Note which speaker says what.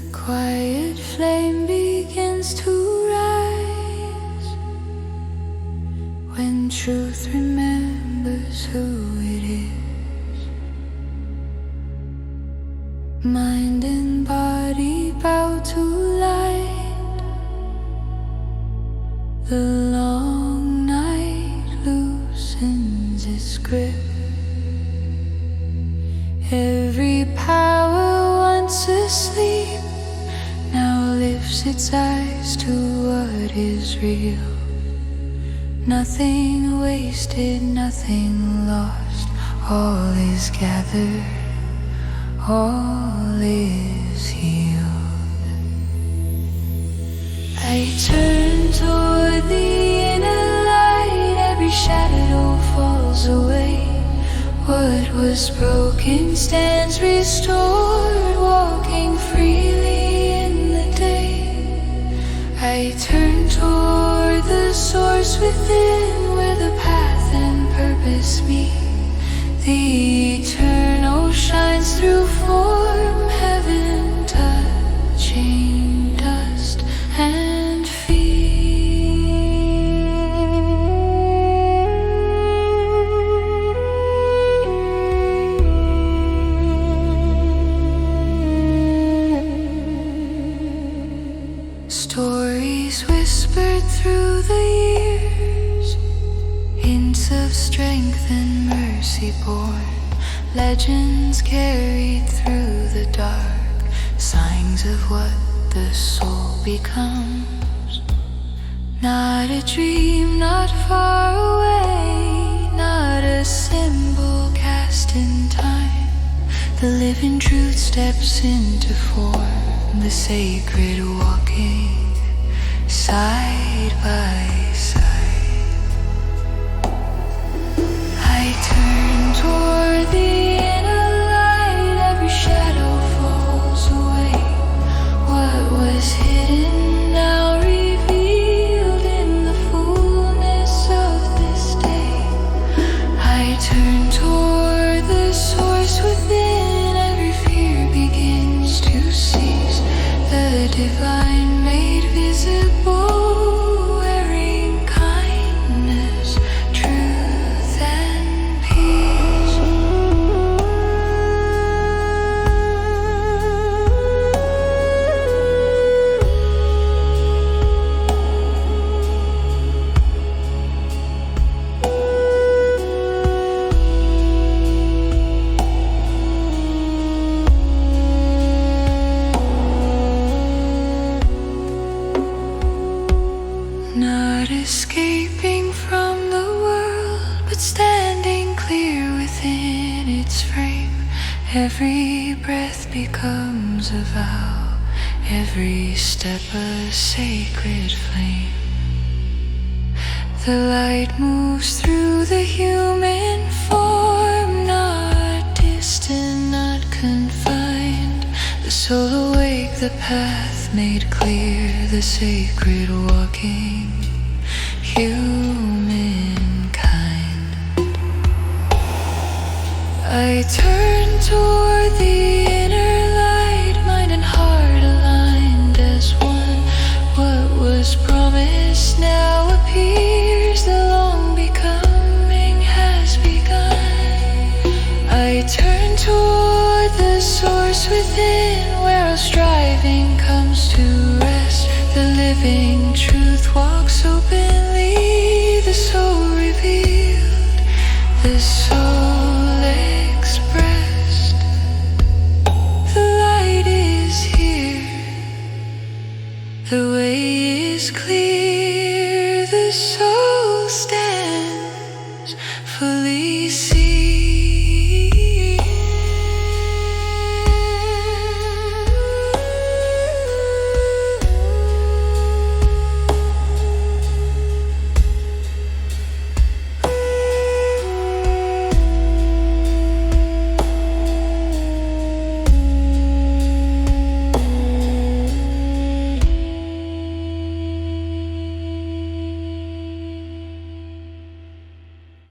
Speaker 1: The quiet flame begins to rise when truth remembers who it is. Mind and body bow to light. The long night loosens its grip. Every power once asleep now lifts its eyes to what is real. Nothing wasted, nothing lost. All is gathered, all is healed. I turn toward the inner light. Every shadow falls away. What was broken stands restored, walking freely in the day. I turn toward the source within, where the path and purpose meet. The eternal shines through form, heaven touching dust and feet. Stories whispered through the years, hints of strength and mercy born, legends carried through the dark, signs of what the soul becomes. Not a dream, not far away, not a symbol cast in time. The living truth steps into form, the sacred walking side by side. I turn toward the inner light. Every shadow falls away. What was hidden now revealed in the fullness of this day. I turn toward the source within. Every fear begins to cease. The divine made visible, wearing kindness, truth and peace. Not escaping from the world, but standing clear within its frame. Every breath becomes a vow, every step a sacred flame. The light moves through the human form, not distant, not confined. The soul awake, the path made clear, the sacred walking humankind. I turn toward the inner light, mind and heart aligned as one. What was promised now appears, the long becoming has begun. I turn toward the source within, where all striving comes to rest. The living truth walks openly, the soul revealed, the soul expressed. The light is here, the way is clear.